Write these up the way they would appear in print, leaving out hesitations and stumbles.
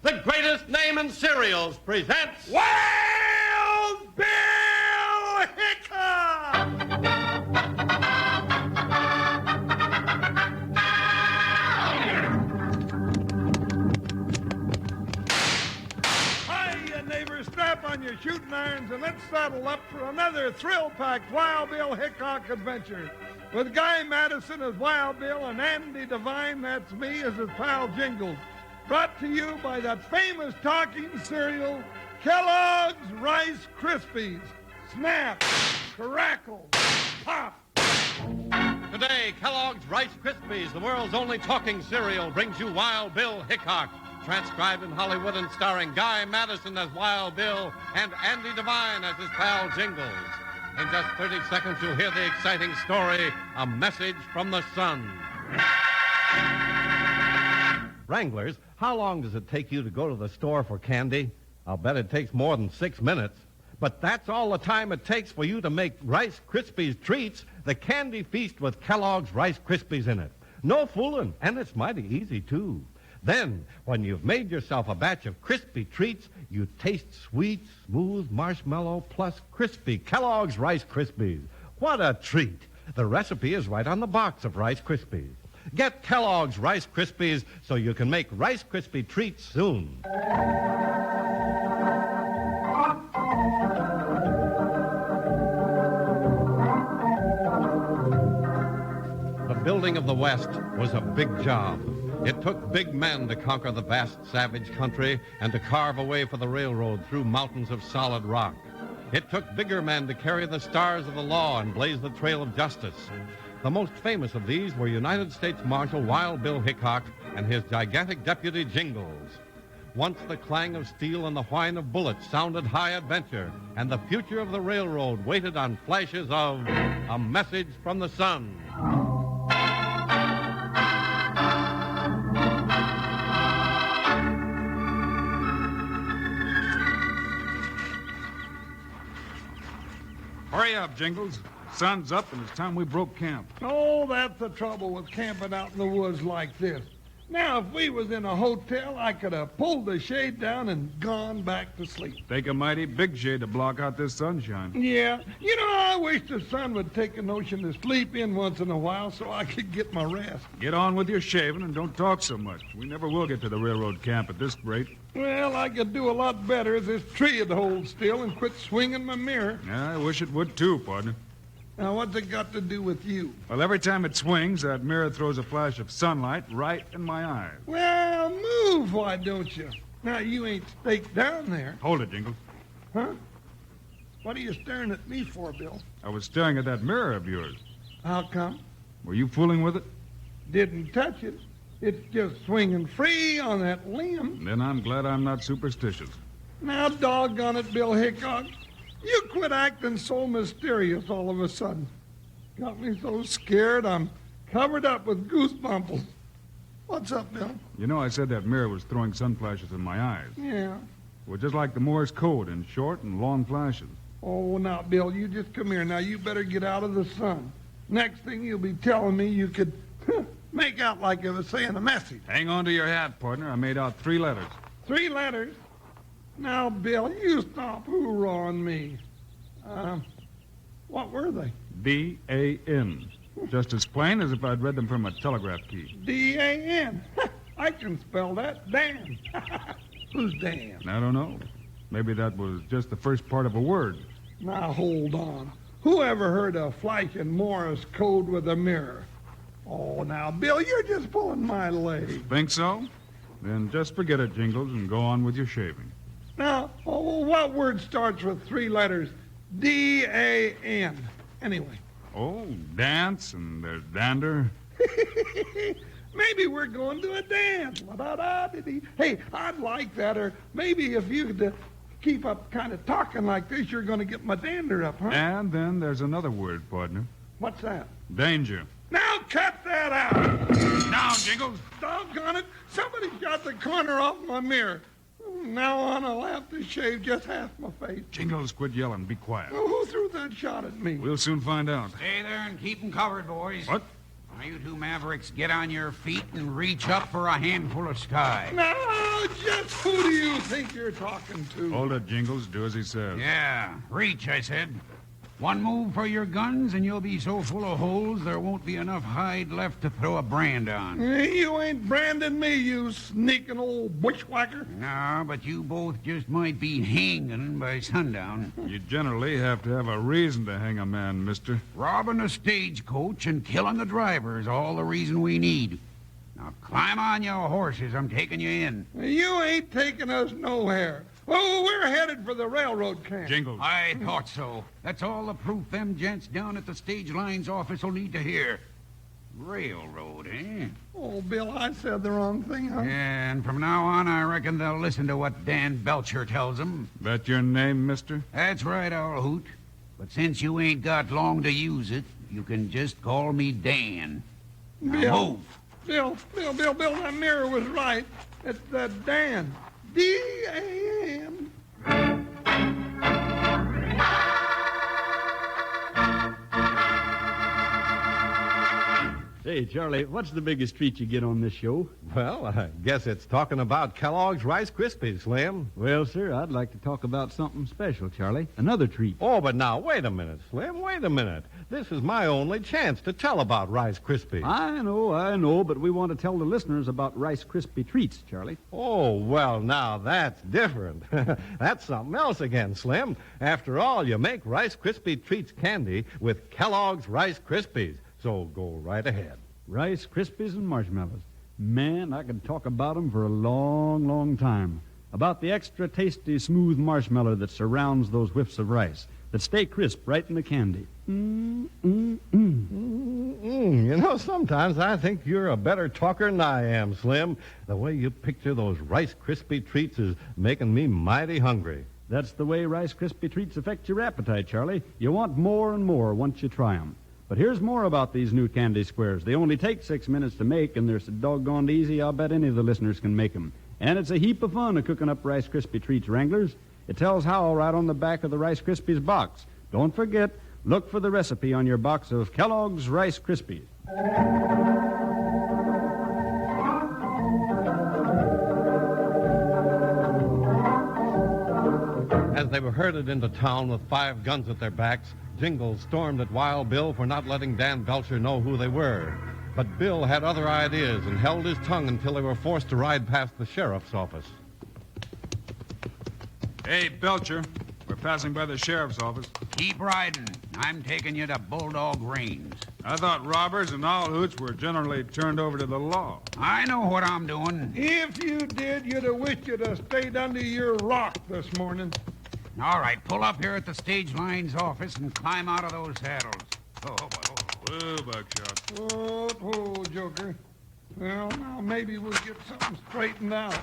the greatest name in cereals, presents Wild Bill Hickok! Hiya, neighbors, strap on your shooting irons and let's saddle up for another thrill-packed Wild Bill Hickok adventure. With Guy Madison as Wild Bill and Andy Devine, that's me, as his pal Jingles. Brought to you by that famous talking cereal, Kellogg's Rice Krispies. Snap, crackle, pop. Today, Kellogg's Rice Krispies, the world's only talking cereal, brings you Wild Bill Hickok, transcribed in Hollywood and starring Guy Madison as Wild Bill and Andy Devine as his pal Jingles. In just 30 seconds, you'll hear the exciting story, A Message from the Sun. Wranglers, how long does it take you to go to the store for candy? I'll bet it takes more than 6 minutes. But that's all the time it takes for you to make Rice Krispies treats, the candy feast with Kellogg's Rice Krispies in it. No fooling, and it's mighty easy, too. Then, when you've made yourself a batch of crispy treats, you taste sweet, smooth marshmallow plus crispy Kellogg's Rice Krispies. What a treat! The recipe is right on the box of Rice Krispies. Get Kellogg's Rice Krispies so you can make Rice Krispie treats soon. The building of the West was a big job. It took big men to conquer the vast, savage country and to carve a way for the railroad through mountains of solid rock. It took bigger men to carry the stars of the law and blaze the trail of justice. The most famous of these were United States Marshal Wild Bill Hickok and his gigantic deputy Jingles. Once the clang of steel and the whine of bullets sounded high adventure, and the future of the railroad waited on flashes of A Message from the Sun. Hurry up, Jingles. Sun's up, and it's time we broke camp. Oh, that's the trouble with camping out in the woods like this. Now, if we was in a hotel, I could have pulled the shade down and gone back to sleep. Take a mighty big shade to block out this sunshine. Yeah. You know, I wish the sun would take a notion to sleep in once in a while so I could get my rest. Get on with your shaving and don't talk so much. We never will get to the railroad camp at this rate. Well, I could do a lot better if this tree would hold still and quit swinging my mirror. Yeah, I wish it would too, partner. Now, what's it got to do with you? Well, every time it swings, that mirror throws a flash of sunlight right in my eyes. Well, move, why don't you? Now, you ain't staked down there. Hold it, Jingles. Huh? What are you staring at me for, Bill? I was staring at that mirror of yours. How come? Were you fooling with it? Didn't touch it. It's just swinging free on that limb. Then I'm glad I'm not superstitious. Now, doggone it, Bill Hickok. You quit acting so mysterious all of a sudden. Got me so scared I'm covered up with goosebumps. What's up, Bill? You know, I said that mirror was throwing sun flashes in my eyes. Yeah. Well, just like the Morse code in short and long flashes. Oh, now, Bill, you just come here. Now, you better get out of the sun. Next thing you'll be telling me you could make out like it was saying a message. Hang on to your hat, partner. I made out 3 letters. 3 letters? Now, Bill, you stop hoorahing me. What were they? D-A-N. Just as plain as if I'd read them from a telegraph key. D-A-N. I can spell that. Dan. Who's Dan? I don't know. Maybe that was just the first part of a word. Now, hold on. Who ever heard of flashing Morse code with a mirror? Oh, now, Bill, you're just pulling my leg. Think so? Then just forget it, Jingles, and go on with your shaving. Now, what word starts with 3 letters? D-A-N. Anyway. Oh, dance, and there's dander. Maybe we're going to a dance. La-da-da-dee-dee. Hey, I'd like that. Or maybe if you could keep up kind of talking like this, you're going to get my dander up, huh? And then there's another word, partner. What's that? Danger. Now cut that out. Down, Jingles. Doggone it. Somebody shot the corner off my mirror. Now on, I'll have to shave just half my face. Jingles, quit yelling. Be quiet. Well, who threw that shot at me? We'll soon find out. Stay there and keep 'em covered, boys. What? Now, you two mavericks, get on your feet and reach up for a handful of sky. Now, just who do you think you're talking to? Hold it, Jingles. Do as he says. Yeah, reach, I said. One move for your guns, and you'll be so full of holes there won't be enough hide left to throw a brand on. You ain't branding me, you sneaking old bushwhacker. No, but you both just might be hanging by sundown. You generally have to have a reason to hang a man, mister. Robbing a stagecoach and killing the driver is all the reason we need. Now, climb on your horses. I'm taking you in. You ain't taking us nowhere. Oh, we're headed for the railroad camp. Jingles. I thought so. That's all the proof them gents down at the stage lines office will need to hear. Railroad, eh? Oh, Bill, I said the wrong thing, huh? Yeah, and from now on, I reckon they'll listen to what Dan Belcher tells them. That your name, mister? That's right, old hoot. But since you ain't got long to use it, you can just call me Dan. Now move. Bill, that mirror was right. It's Dan. D-A-N. Say, Charlie, what's the biggest treat you get on this show? Well, I guess it's talking about Kellogg's Rice Krispies, Slim. Well, sir, I'd like to talk about something special, Charlie. Another treat. Oh, but now, wait a minute, Slim. Wait a minute. This is my only chance to tell about Rice Krispies. I know, but we want to tell the listeners about Rice Krispie treats, Charlie. Oh, well, now that's different. That's something else again, Slim. After all, you make Rice Krispie treats candy with Kellogg's Rice Krispies. So go right ahead. Rice Krispies and marshmallows. Man, I could talk about them for a long, long time. About the extra tasty, smooth marshmallow that surrounds those whiffs of rice, that stay crisp right in the candy. You know, sometimes I think you're a better talker than I am, Slim. The way you picture those Rice Krispie treats is making me mighty hungry. That's the way Rice Krispie treats affect your appetite, Charlie. You want more and more once you try them. But here's more about these new candy squares. They only take 6 minutes to make, and they're so doggone easy, I'll bet any of the listeners can make them. And it's a heap of fun cooking up Rice Krispie treats, Wranglers. It tells how right on the back of the Rice Krispies box. Don't forget, look for the recipe on your box of Kellogg's Rice Krispies. As they were herded into town with 5 guns at their backs, Jingles stormed at Wild Bill for not letting Dan Belcher know who they were. But Bill had other ideas and held his tongue until they were forced to ride past the sheriff's office. Hey, Belcher. We're passing by the sheriff's office. Keep riding. I'm taking you to Bulldog Range. I thought robbers and all hoots were generally turned over to the law. I know what I'm doing. If you did, you'd have wished you'd have stayed under your rock this morning. All right, pull up here at the stage line's office and climb out of those saddles. Oh. Whoa, Buckshot. Oh, Joker. Well, now maybe we'll get something straightened out.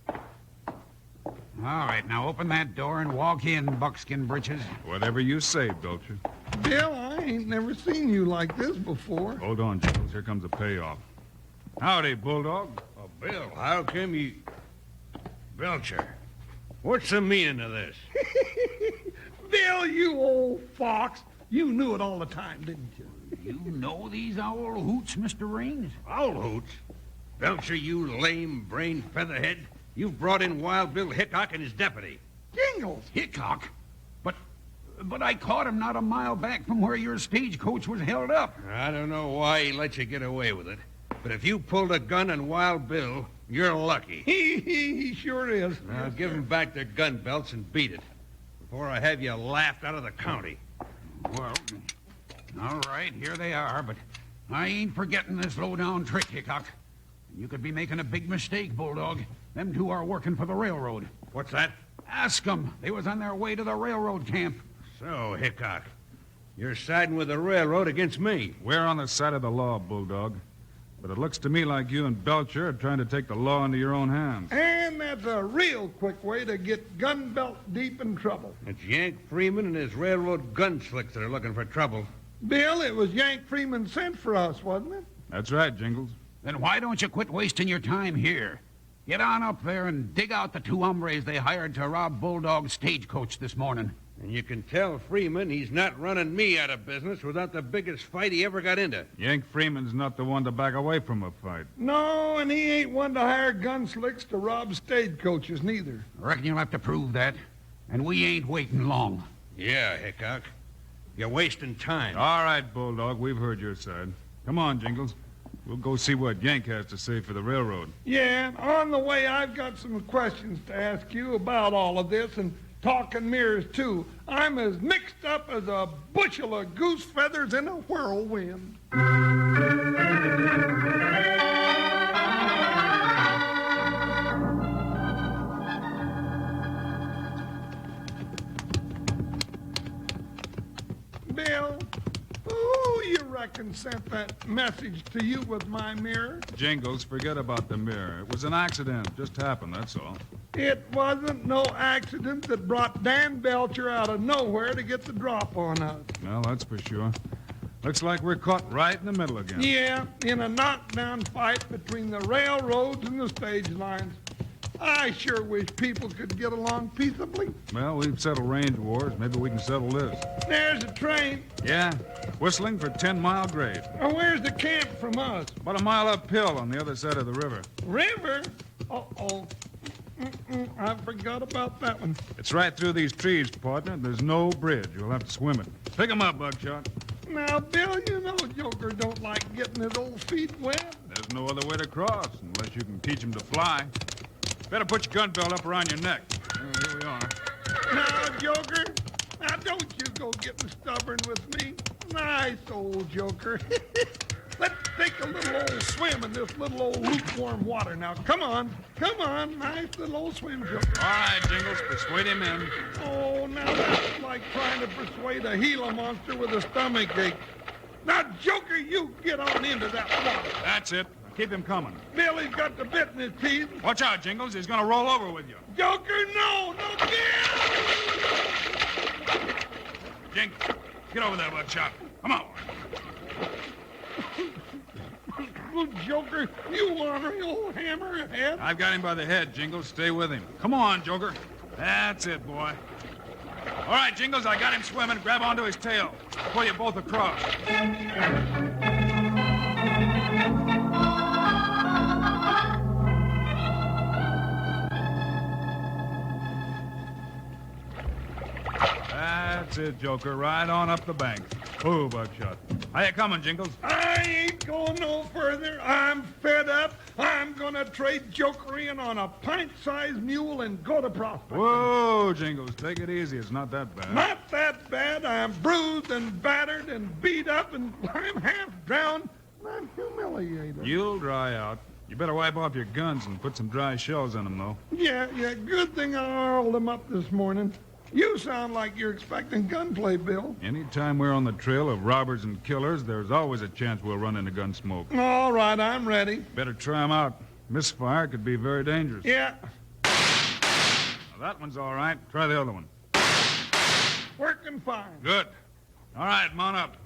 All right, now open that door and walk in, Buckskin Britches. Whatever you say, Belcher. Bill, I ain't never seen you like this before. Hold on, Jingles. Here comes the payoff. Howdy, Bulldog. Oh, Bill, how come you... Belcher, what's the meaning of this? Bill, you old fox. You knew it all the time, didn't you? You know these owl hoots, Mr. Raines? Owl hoots? Belcher, you lame-brained featherhead. You've brought in Wild Bill Hickok and his deputy. Jingles. Hickok? But I caught him not a mile back from where your stagecoach was held up. I don't know why he let you get away with it, but if you pulled a gun on Wild Bill, you're lucky. He sure is. Now give them back their gun belts and beat it before I have you laughed out of the county. Well, all right, here they are, but I ain't forgetting this low-down trick, Hickok. You could be making a big mistake, Bulldog. Them two are working for the railroad. What's that? Ask them. They was on their way to the railroad camp. So, Hickok, you're siding with the railroad against me. We're on the side of the law, Bulldog. But it looks to me like you and Belcher are trying to take the law into your own hands. And that's a real quick way to get gun belt deep in trouble. It's Yank Freeman and his railroad gunslicks that are looking for trouble. Bill, it was Yank Freeman sent for us, wasn't it? That's right, Jingles. Then why don't you quit wasting your time here? Get on up there and dig out the 2 hombres they hired to rob Bulldog's stagecoach this morning. And you can tell Freeman he's not running me out of business without the biggest fight he ever got into. Yank Freeman's not the one to back away from a fight. No, and he ain't one to hire gunslicks to rob stagecoaches, neither. I reckon you'll have to prove that. And we ain't waiting long. Yeah, Hickok. You're wasting time. All right, Bulldog, we've heard your side. Come on, Jingles. We'll go see what Yank has to say for the railroad. Yeah, and on the way, I've got some questions to ask you about all of this, and talking mirrors, too. I'm as mixed up as a bushel of goose feathers in a whirlwind. Bill, who you reckon sent that message to you with my mirror? Jingles, forget about the mirror. It was an accident. Just happened, that's all. It wasn't no accident that brought Dan Belcher out of nowhere to get the drop on us. Well, that's for sure. Looks like we're caught right in the middle again. Yeah, in a knockdown fight between the railroads and the stage lines. I sure wish people could get along peaceably. Well, we've settled range wars. Maybe we can settle this. There's a train. Yeah, whistling for 10 Mile Grade. Where's the camp from us? About a mile uphill on the other side of the river. River? Uh-oh. I forgot about that one. It's right through these trees, partner. There's no bridge. You'll have to swim it. Pick 'em up, Buckshot. Now, Bill, you know Joker don't like getting his old feet wet. There's no other way to cross unless you can teach 'em to fly. Better put your gun belt up around your neck. Here we are. Now, Joker, now don't you go getting stubborn with me. Nice old Joker. Let's take a little old swim in this little old lukewarm water. Now, come on. Nice little old swim, Joker. All right, Jingles, persuade him in. Oh, now that's like trying to persuade a Gila monster with a stomach ache. Now, Joker, you get on into that water. That's it. Keep him coming. Billy's got the bit in his teeth. Watch out, Jingles. He's going to roll over with you. Joker, no, Bill! Jingles, get over there, Buckshot. Come on. Oh, Joker, you ornery old hammerhead. I've got him by the head, Jingles. Stay with him. Come on, Joker. That's it, boy. All right, Jingles, I got him swimming. Grab onto his tail. I'll pull you both across. That's it, Joker. Right on up the bank. Oh, Buckshot. How you coming, Jingles? I ain't going no further. I'm fed up. I'm going to trade Joker in on a pint-sized mule and go to Prospect. Whoa, Jingles. Take it easy. It's not that bad. Not that bad. I'm bruised and battered and beat up, and I'm half drowned. I'm humiliated. You'll dry out. You better wipe off your guns and put some dry shells in them, though. Yeah. Good thing I oiled them up this morning. You sound like you're expecting gunplay, Bill. Anytime we're on the trail of robbers and killers, there's always a chance we'll run into gun smoke. All right, I'm ready. Better try 'em out. Misfire could be very dangerous. Yeah. Now, that one's all right. Try the other one. Working fine. Good. All right, mount up.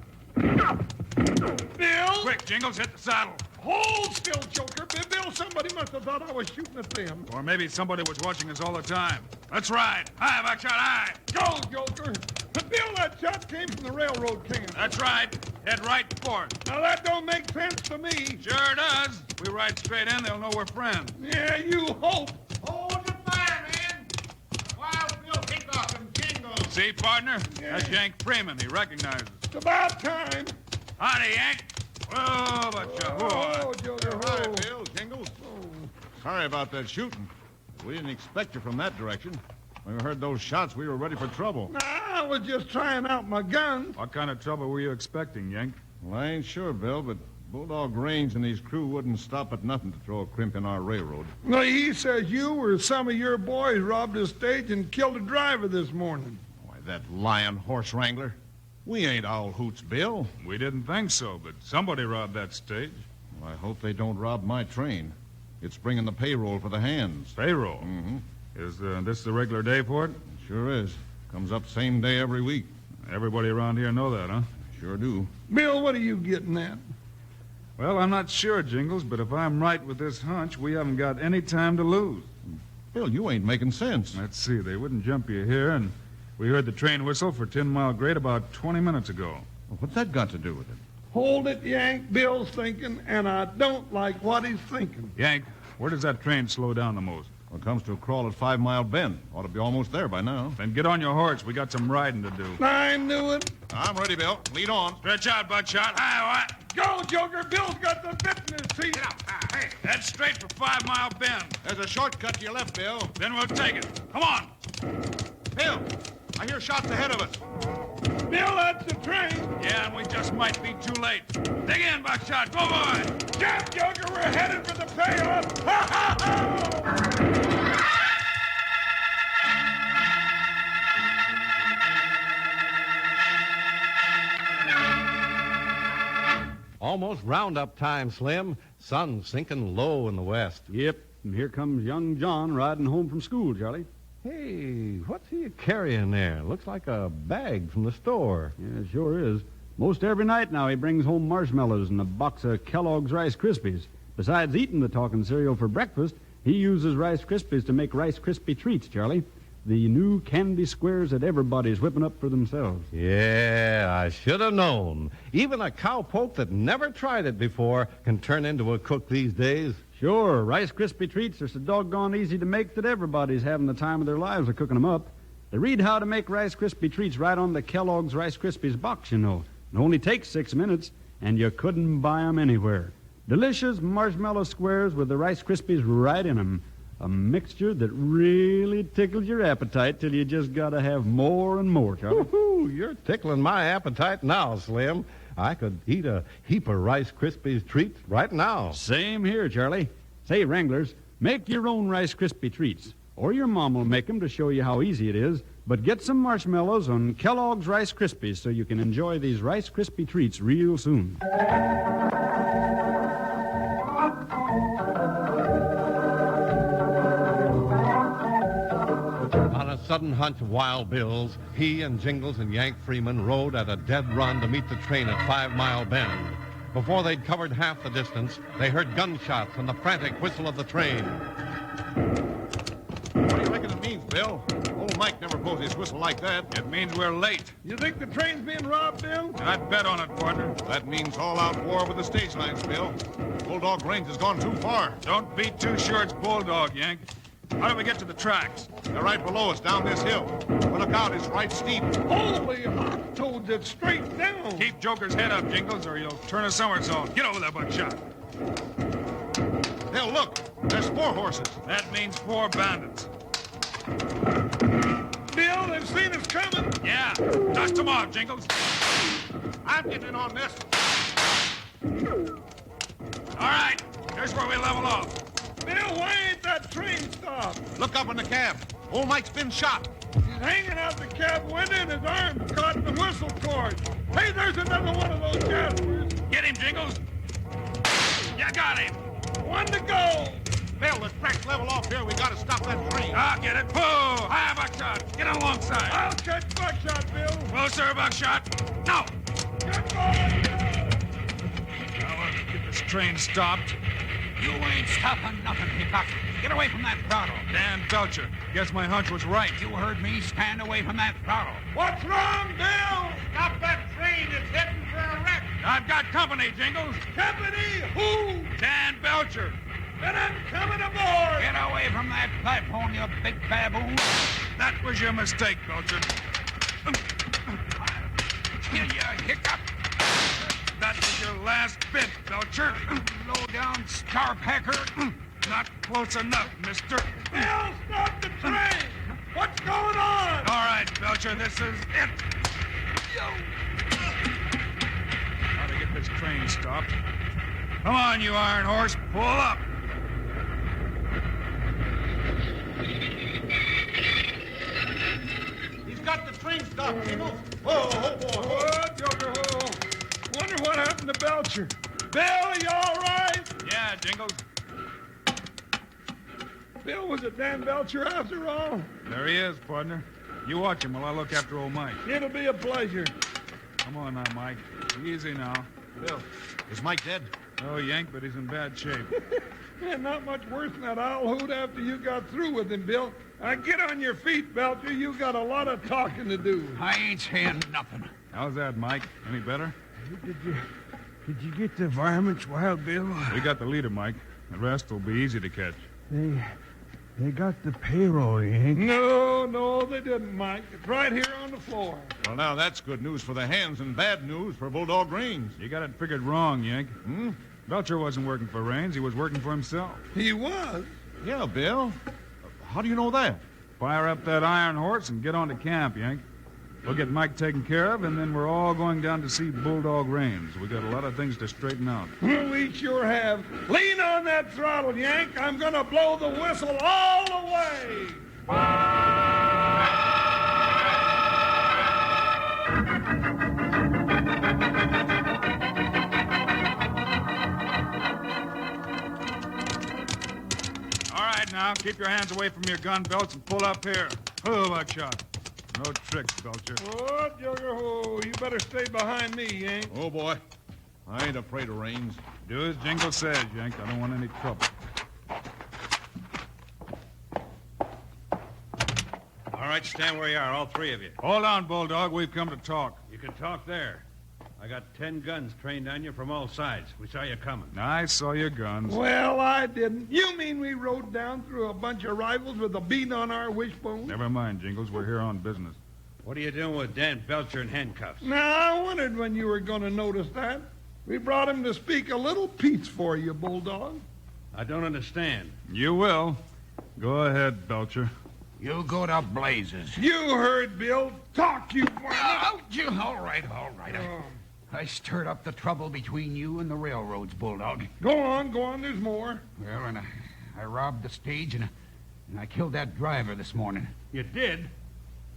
Bill! Quick, Jingles, hit the saddle. Hold still, Joker. Bill, somebody must have thought I was shooting at them. Or maybe somebody was watching us all the time. Let's ride. Hi, Buckshot, hi. Go, Joker. Bill, that shot came from the railroad camp. That's right. Head right for it. Now, that don't make sense to me. Sure does. If we ride straight in, they'll know we're friends. Yeah, you hope. Hold the fire, man! Wild Bill Hickok and Jingles. See, partner? Yeah. That's Yank Freeman. He recognizes. It's about time. Howdy, Yank. Whoa, Buckshot. Oh, Joker, Hi, oh. Bill, Jingles. Sorry about that shooting. We didn't expect you from that direction. When we heard those shots, we were ready for trouble. Nah, I was just trying out my gun. What kind of trouble were you expecting, Yank? Well, I ain't sure, Bill, but Bulldog Range and his crew wouldn't stop at nothing to throw a crimp in our railroad. No, he says you or some of your boys robbed a stage and killed a driver this morning. Why, that lying horse wrangler. We ain't all hoots, Bill. We didn't think so, but somebody robbed that stage. Well, I hope they don't rob my train. It's bringing the payroll for the hands. Payroll. Mm-hmm. Is this the regular day for it? Sure is. Comes up same day every week. Everybody around here know that, huh? Sure do. Bill, what are you getting at? Well, I'm not sure, Jingles, but if I'm right with this hunch, we haven't got any time to lose. Bill, you ain't making sense. Let's see, they wouldn't jump you here, and We heard the train whistle for 10 Mile Grade about 20 minutes ago. Well, what's that got to do with it? Hold it, Yank. Bill's thinking, and I don't like what he's thinking. Yank, where does that train slow down the most? Well, it comes to a crawl at 5 Mile Bend. Ought to be almost there by now. Then get on your horse. We got some riding to do. I knew it. I'm ready, Bill. Lead on. Stretch out, Buckshot. Hi, what? Go, Joker. Bill's got the bit in his seat. Hey, that's straight for 5 Mile Bend. There's a shortcut to your left, Bill. Then we'll take it. Come on. Bill, I hear shots ahead of us. Bill, that's the train. Yeah, and we just might be too late. Dig in, Buckshot. Go, boy. Jump, Joker. We're headed for the payoff. Ha, ha, ha! Almost roundup time, Slim. Sun sinking low in the west. Yep, and here comes young John riding home from school, Charlie. Hey, what's he carrying there? Looks like a bag from the store. Yeah, it sure is. Most every night now he brings home marshmallows and a box of Kellogg's Rice Krispies. Besides eating the talking cereal for breakfast, he uses Rice Krispies to make Rice Krispie treats, Charlie. The new candy squares that everybody's whipping up for themselves. Yeah, I should have known. Even a cowpoke that never tried it before can turn into a cook these days. Sure, Rice Krispie treats are so doggone easy to make that everybody's having the time of their lives of cooking them up. They read how to make Rice Krispie treats right on the Kellogg's Rice Krispies box, you know. It only takes 6 minutes, and you couldn't buy 'em anywhere. Delicious marshmallow squares with the Rice Krispies right in 'em. A mixture that really tickles your appetite till you just gotta have more and more, Charlie. Woo-hoo, you're tickling my appetite now, Slim. I could eat a heap of Rice Krispies treats right now. Same here, Charlie. Say, Wranglers, make your own Rice Krispie treats. Or your mom will make 'em to show you how easy it is. But get some marshmallows on Kellogg's Rice Krispies so you can enjoy these Rice Krispie treats real soon. On a sudden hunch of Wild Bill's, he and Jingles and Yank Freeman rode at a dead run to meet the train at 5 Mile Bend. Before they'd covered half the distance, they heard gunshots and the frantic whistle of the train. What do you reckon it means, Bill? Old Mike never blows his whistle like that. It means we're late. You think the train's being robbed, Bill? I'd bet on it, partner. That means all-out war with the stage lines, Bill. Bulldog Range has gone too far. Don't be too sure it's Bulldog, Yank. How do we get to the tracks? They're right below us, down this hill. But look out, it's right steep. Holy hot toads, it's straight down. Keep Joker's head up, Jingles, or you'll turn a somersault. Get over there, Buckshot. Bill, look, there's 4 horses. That means 4 bandits. Bill, they've seen us coming. Yeah, dust them off, Jingles. I'm getting in on this. All right, here's where we level off. Bill, why ain't that train stopped? Look up in the cab. Old Mike's been shot. He's hanging out the cab window and his arm's caught in the whistle cord. Hey, there's another one of those Jaspers. Get him, Jingles. You got him. One to go. Bill, the track's level off here. We gotta stop that train. I'll get it. Whoa! Hi, Buckshot. Get alongside. I'll catch Buckshot, Bill. Closer, Buckshot. No. Good boy, Bill. Now let's get this train stopped. You ain't stopping nothing, Hickok. Get away from that throttle. Dan Belcher. Guess my hunch was right. You heard me. Stand away from that throttle. What's wrong, Bill? Stop that train. It's heading for a wreck. I've got company, Jingles. Company? Who? Dan Belcher. Then I'm coming aboard. Get away from that platform, you big baboon. That was your mistake, Belcher. Kill you, Hickok. That was your last bit, Belcher. Low-down star-packer. Not close enough, mister. Bill, stop the train. What's going on? All right, Belcher, this is it. How to get this train stopped. Come on, you iron horse. Pull up. He's got the train stopped, Jingles. Whoa, boy. What, Joker? Oh, wonder what happened to Belcher. Bill, you all right? Yeah, Jingles. Bill, was it Dan Belcher after all? There he is, partner. You watch him while I look after old Mike. It'll be a pleasure. Come on now, Mike. Easy now. Bill, is Mike dead? Oh, Yank, but he's in bad shape. And not much worse than that owl hoot after you got through with him, Bill. Get on your feet, Belcher. You got a lot of talking to do. I ain't saying nothing. How's that, Mike? Any better? Did you get the varmints, Wild Bill? We got the leader, Mike. The rest will be easy to catch. They got the payroll, Yank. No, they didn't, Mike. It's right here on the floor. Well, now that's good news for the hands and bad news for Bulldog Greens. You got it figured wrong, Yank. Belcher wasn't working for Raines. He was working for himself. He was? Yeah, Bill. How do you know that? Fire up that iron horse and get on to camp, Yank. We'll get Mike taken care of, and then we're all going down to see Bulldog Raines. We got a lot of things to straighten out. We sure have. Lean on that throttle, Yank. I'm going to blow the whistle all the way. All right, now, keep your hands away from your gun belts and pull up here. Oh, buckshot. No tricks, Belcher. Oh, Jugger, you better stay behind me, Yank. Oh, boy. I ain't afraid of Raines. Do as Jingle says, Yank. I don't want any trouble. All right, stand where you are, all three of you. Hold on, Bulldog. We've come to talk. You can talk there. I got 10 guns trained on you from all sides. We saw you coming. I saw your guns. Well, I didn't. You mean we rode down through a bunch of rivals with a bead on our wishbone? Never mind, Jingles. We're here on business. What are you doing with Dan Belcher in handcuffs? Now, I wondered when you were going to notice that. We brought him to speak a little piece for you, Bulldog. I don't understand. You will. Go ahead, Belcher. You go to blazes. You heard, Bill. Talk, you Oh, all right. I stirred up the trouble between you and the railroads, Bulldog. Go on, there's more. Well, and I robbed the stage, and I killed that driver this morning. You did?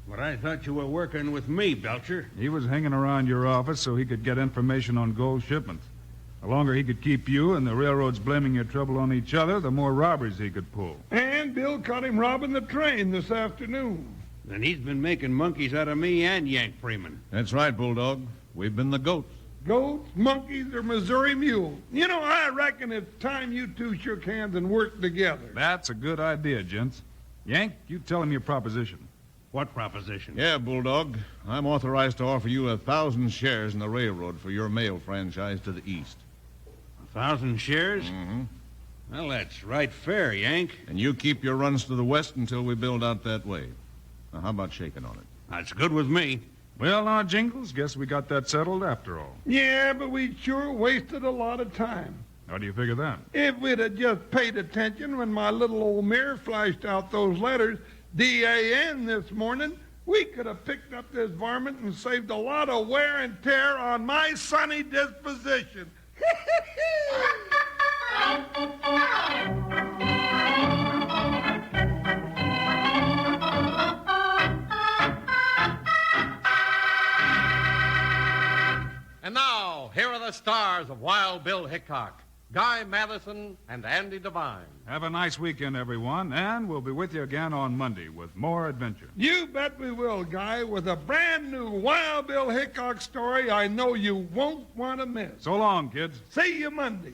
But I thought you were working with me, Belcher. He was hanging around your office so he could get information on gold shipments. The longer he could keep you and the railroads blaming your trouble on each other, the more robberies he could pull. And Bill caught him robbing the train this afternoon. Then he's been making monkeys out of me and Yank Freeman. That's right, Bulldog. We've been the goats. Goats, monkeys, or Missouri mules. You know, I reckon it's time you two shook hands and worked together. That's a good idea, gents. Yank, you tell him your proposition. What proposition? Yeah, Bulldog. I'm authorized to offer you 1,000 shares in the railroad for your mail franchise to the east. 1,000 shares? Mm-hmm. Well, that's right fair, Yank. And you keep your runs to the west until we build out that way. Now, how about shaking on it? That's good with me. Well, now, Jingles, guess we got that settled after all. Yeah, but we sure wasted a lot of time. How do you figure that? If we'd have just paid attention when my little old mirror flashed out those letters, D-A-N, this morning, we could have picked up this varmint and saved a lot of wear and tear on my sunny disposition. And now, here are the stars of Wild Bill Hickok, Guy Madison, and Andy Devine. Have a nice weekend, everyone, and we'll be with you again on Monday with more adventure. You bet we will, Guy, with a brand new Wild Bill Hickok story I know you won't want to miss. So long, kids. See you Monday.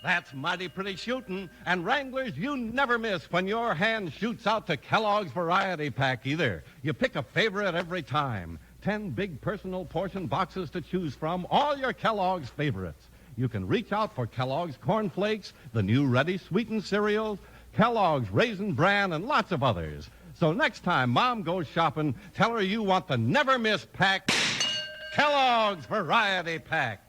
That's mighty pretty shooting. And Wranglers, you never miss when your hand shoots out to Kellogg's Variety Pack either. You pick a favorite every time. 10 big personal portion boxes to choose from, all your Kellogg's favorites. You can reach out for Kellogg's Corn Flakes, the new ready sweetened cereals, Kellogg's Raisin Bran, and lots of others. So next time Mom goes shopping, tell her you want the never-miss pack, Kellogg's Variety Pack.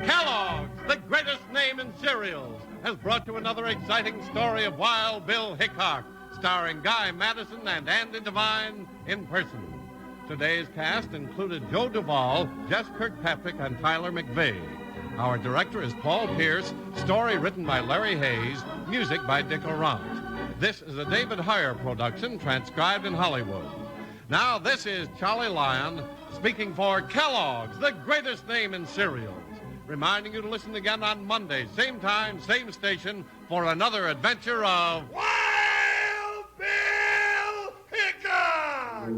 Kellogg's, the greatest name in cereals, has brought you another exciting story of Wild Bill Hickok, starring Guy Madison and Andy Devine in person. Today's cast included Joe Duvall, Jess Kirkpatrick, and Tyler McVeigh. Our director is Paul Pierce, story written by Larry Hayes, music by Dick Orant. This is a David Heyer production, transcribed in Hollywood. Now, this is Charlie Lyon speaking for Kellogg's, the greatest name in cereals. reminding you to listen again on Monday, same time, same station, for another adventure of Wild Bill Hickok!